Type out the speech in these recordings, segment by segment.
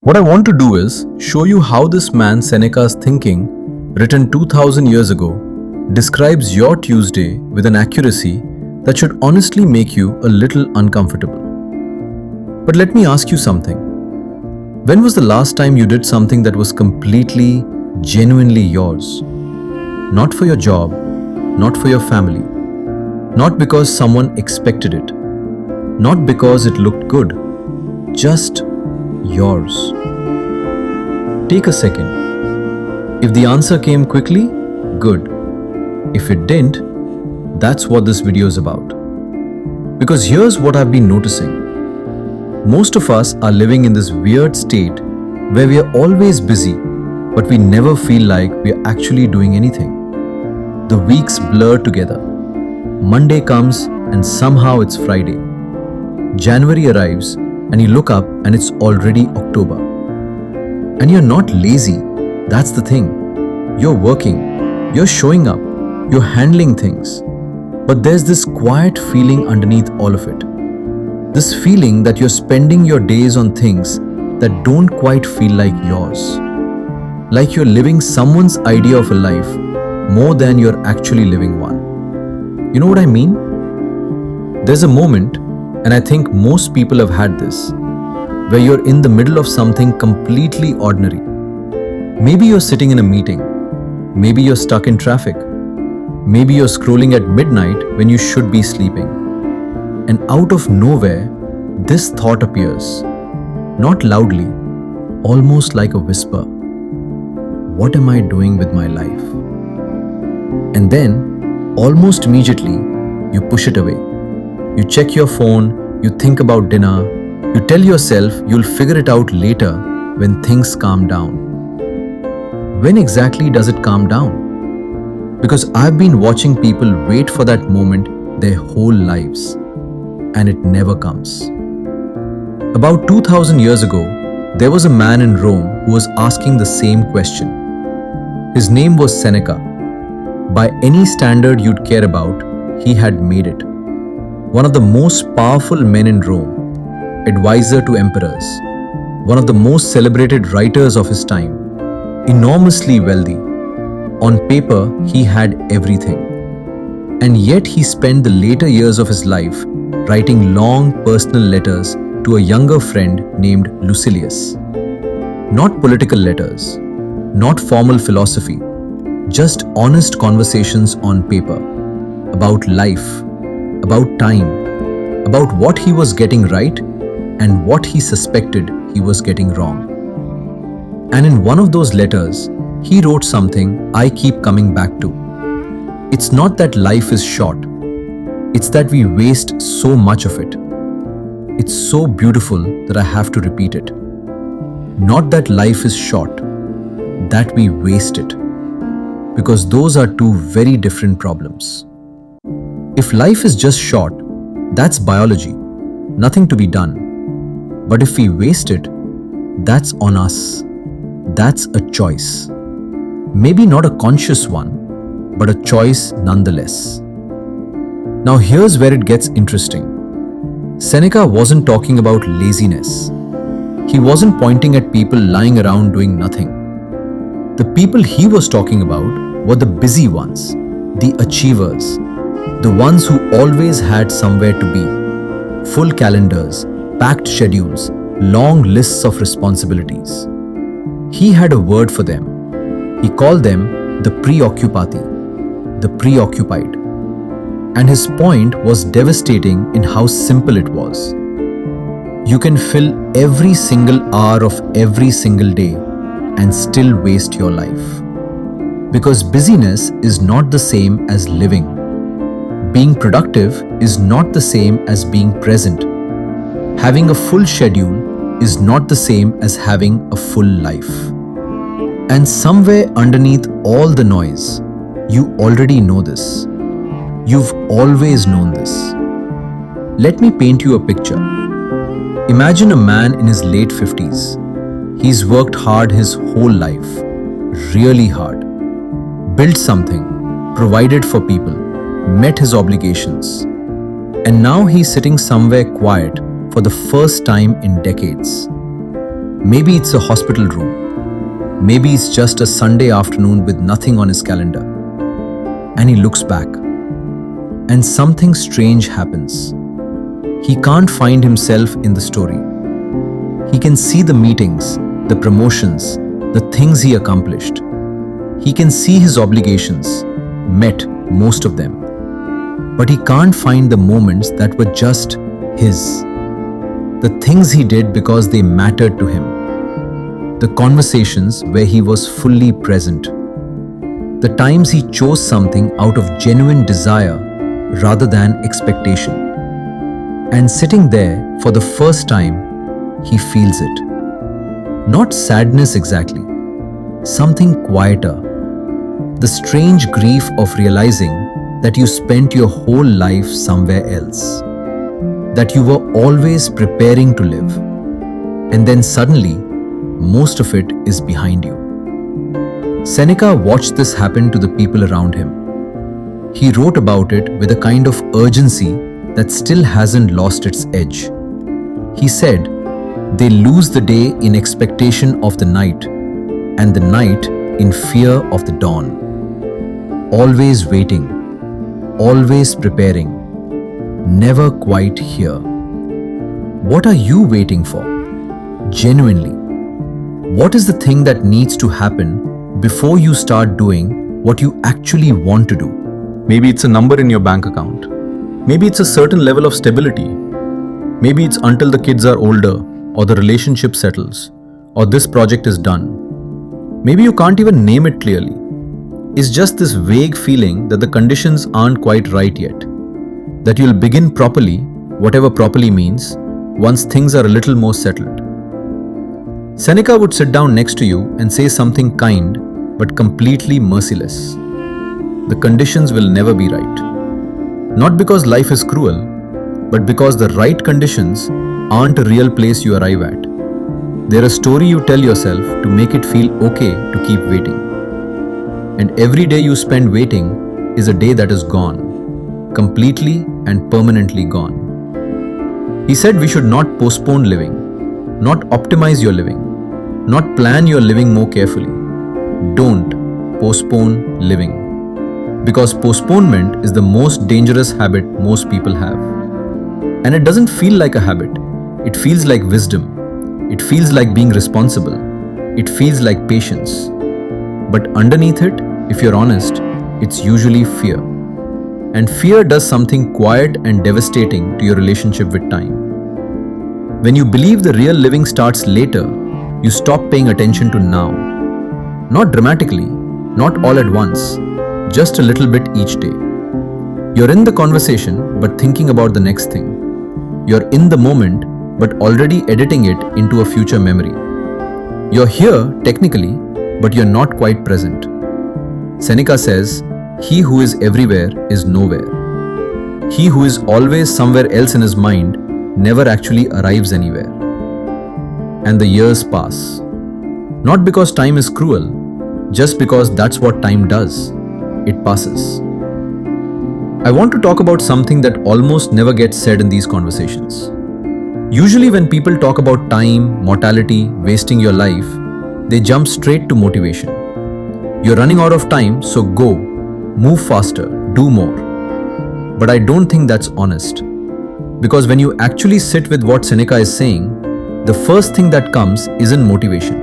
What I want to do is show you how this man Seneca's thinking, written 2000 years ago, describes your Tuesday with an accuracy that should honestly make you a little uncomfortable. But let me ask you something. When was the last time you did something that was completely, genuinely yours? Not for your job, not for your family, not because someone expected it, not because it looked good, just yours. Take a second. If the answer came quickly, good. If it didn't, that's what this video is about. Because here's what I've been noticing. Most of us are living in this weird state where we are always busy, but we never feel like we are actually doing anything. The weeks blur together. Monday comes and somehow it's Friday. January arrives and you look up and it's already October. And you're not lazy, that's the thing. You're working, you're showing up, you're handling things. But there's this quiet feeling underneath all of it. This feeling that you're spending your days on things that don't quite feel like yours. Like you're living someone's idea of a life more than you're actually living one. You know what I mean? There's a moment, and I think most people have had this, where you're in the middle of something completely ordinary. Maybe you're sitting in a meeting. Maybe you're stuck in traffic. Maybe you're scrolling at midnight when you should be sleeping. And out of nowhere, this thought appears. Not loudly, almost like a whisper. What am I doing with my life? And then, almost immediately, you push it away. You check your phone, you think about dinner, you tell yourself you'll figure it out later when things calm down. When exactly does it calm down? Because I've been watching people wait for that moment their whole lives, and it never comes. About 2000 years ago, there was a man in Rome who was asking the same question. His name was Seneca. By any standard you'd care about, he had made it. One of the most powerful men in Rome, advisor to emperors, one of the most celebrated writers of his time, enormously wealthy. On paper, he had everything. And yet he spent the later years of his life writing long personal letters to a younger friend named Lucilius. Not political letters, not formal philosophy, just honest conversations on paper about life, about time, about what he was getting right and what he suspected he was getting wrong. And in one of those letters, he wrote something I keep coming back to. It's not that life is short, it's that we waste so much of it. It's so beautiful that I have to repeat it. Not that life is short, that we waste it. Because those are two very different problems. If life is just short, that's biology, nothing to be done. But if we waste it, that's on us. That's a choice. Maybe not a conscious one, but a choice nonetheless. Now here's where it gets interesting. Seneca wasn't talking about laziness. He wasn't pointing at people lying around doing nothing. The people he was talking about were the busy ones, the achievers, the ones who always had somewhere to be. Full calendars, packed schedules, long lists of responsibilities. He had a word for them. He called them the preoccupati, the preoccupied. And his point was devastating in how simple it was. You can fill every single hour of every single day and still waste your life. Because busyness is not the same as living. Being productive is not the same as being present. Having a full schedule is not the same as having a full life. And somewhere underneath all the noise, you already know this. You've always known this. Let me paint you a picture. Imagine a man in his late 50s. He's worked hard his whole life, really hard. Built something, provided for people, met his obligations. And now he's sitting somewhere quiet for the first time in decades. Maybe it's a hospital room. Maybe it's just a Sunday afternoon with nothing on his calendar. And he looks back. And something strange happens. He can't find himself in the story. He can see the meetings, the promotions, the things he accomplished. He can see his obligations, met most of them. But he can't find the moments that were just his. The things he did because they mattered to him. The conversations where he was fully present. The times he chose something out of genuine desire rather than expectation. And sitting there for the first time, he feels it. Not sadness exactly, something quieter. The strange grief of realizing that you spent your whole life somewhere else. That you were always preparing to live. And then suddenly, most of it is behind you. Seneca watched this happen to the people around him. He wrote about it with a kind of urgency that still hasn't lost its edge. He said, "They lose the day in expectation of the night, and the night in fear of the dawn. Always waiting, always preparing, never quite here." What are you waiting for? Genuinely. What is the thing that needs to happen before you start doing what you actually want to do? Maybe it's a number in your bank account. Maybe it's a certain level of stability. Maybe it's until the kids are older, or the relationship settles, or this project is done. Maybe you can't even name it clearly. It's just this vague feeling that the conditions aren't quite right yet. That you'll begin properly, whatever properly means, once things are a little more settled. Seneca would sit down next to you and say something kind, but completely merciless. The conditions will never be right. Not because life is cruel, but because the right conditions aren't a real place you arrive at. They're a story you tell yourself to make it feel okay to keep waiting. And every day you spend waiting is a day that is gone, completely and permanently gone. He said we should not postpone living, not optimize your living, not plan your living more carefully. Don't postpone living. Because postponement is the most dangerous habit most people have. And it doesn't feel like a habit. It feels like wisdom. It feels like being responsible. It feels like patience. But underneath it, if you're honest, it's usually fear. And fear does something quiet and devastating to your relationship with time. When you believe the real living starts later, you stop paying attention to now. Not dramatically, not all at once, just a little bit each day. You're in the conversation but thinking about the next thing. You're in the moment but already editing it into a future memory. You're here technically, but you're not quite present. Seneca says, "He who is everywhere is nowhere." He who is always somewhere else in his mind never actually arrives anywhere. And the years pass. Not because time is cruel, just because that's what time does. It passes. I want to talk about something that almost never gets said in these conversations. Usually when people talk about time, mortality, wasting your life, they jump straight to motivation. You're running out of time, so go, move faster, do more. But I don't think that's honest. Because when you actually sit with what Seneca is saying, the first thing that comes isn't motivation.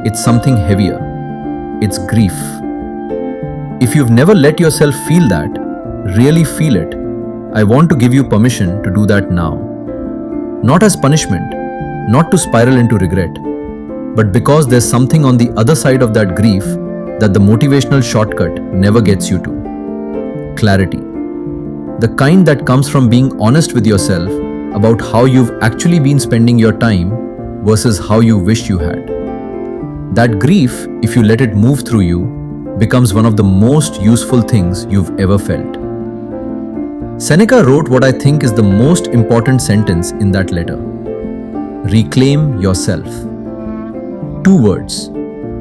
It's something heavier. It's grief. If you've never let yourself feel that, really feel it, I want to give you permission to do that now. Not as punishment, not to spiral into regret, but because there's something on the other side of that grief that the motivational shortcut never gets you to. Clarity. The kind that comes from being honest with yourself about how you've actually been spending your time versus how you wish you had. That grief, if you let it move through you, becomes one of the most useful things you've ever felt. Seneca wrote what I think is the most important sentence in that letter. Reclaim yourself. 2 words.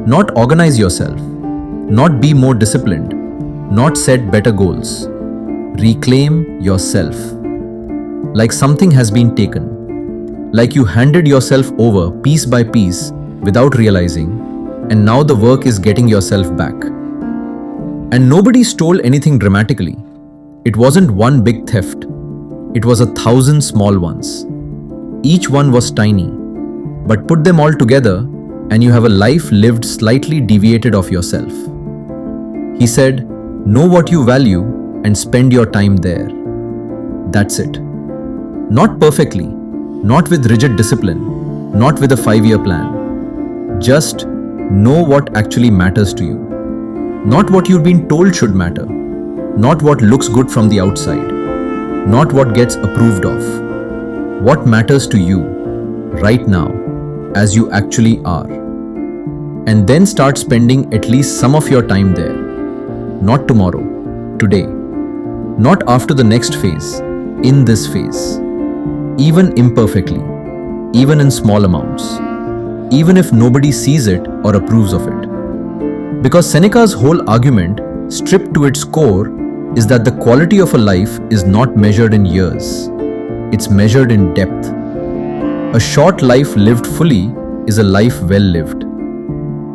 Not organize yourself, not be more disciplined, not set better goals. Reclaim yourself. Like something has been taken. like you handed yourself over piece by piece without realizing, and now the work is getting yourself back. And nobody stole anything dramatically. It wasn't one big theft, it was 1,000 small ones. Each one was tiny, but put them all together and you have a life lived slightly deviated of yourself. He said, know what you value and spend your time there. That's it. Not perfectly, not with rigid discipline, not with a 5-year plan. Just know what actually matters to you. Not what you've been told should matter, not what looks good from the outside, not what gets approved of. What matters to you right now as you actually are. And then start spending at least some of your time there. Not tomorrow, today. Not after the next phase, in this phase. Even imperfectly, even in small amounts, even if nobody sees it or approves of it. Because Seneca's whole argument, stripped to its core, is that the quality of a life is not measured in years. It's measured in depth. A short life lived fully is a life well lived.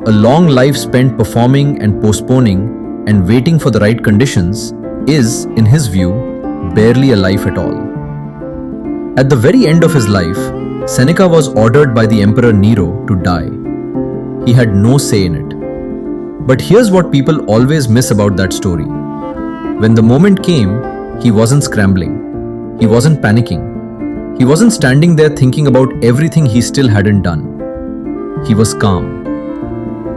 A long life spent performing and postponing and waiting for the right conditions is, in his view, barely a life at all. At the very end of his life, Seneca was ordered by the Emperor Nero to die. He had no say in it. But here's what people always miss about that story. When the moment came, he wasn't scrambling. He wasn't panicking. He wasn't standing there thinking about everything he still hadn't done. He was calm.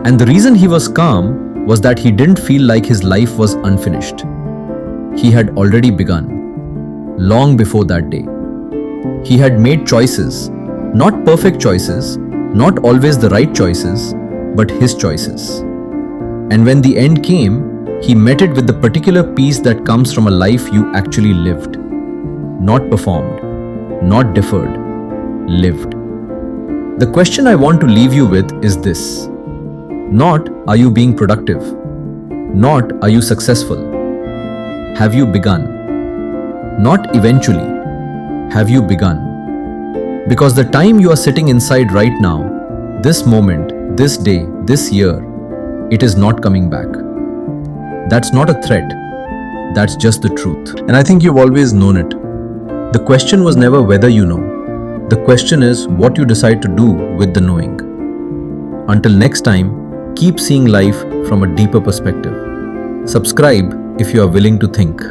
And the reason he was calm was that he didn't feel like his life was unfinished. He had already begun, long before that day. He had made choices, not perfect choices, not always the right choices, but his choices. And when the end came, he met it with the particular peace that comes from a life you actually lived. Not performed, not deferred, lived. The question I want to leave you with is this. Not, are you being productive? Not, are you successful? Have you begun? Not eventually. Have you begun? Because the time you are sitting inside right now, this moment, this day, this year, it is not coming back. That's not a threat. That's just the truth. And I think you've always known it. The question was never whether you know. The question is what you decide to do with the knowing. Until next time, keep seeing life from a deeper perspective. Subscribe if you are willing to think.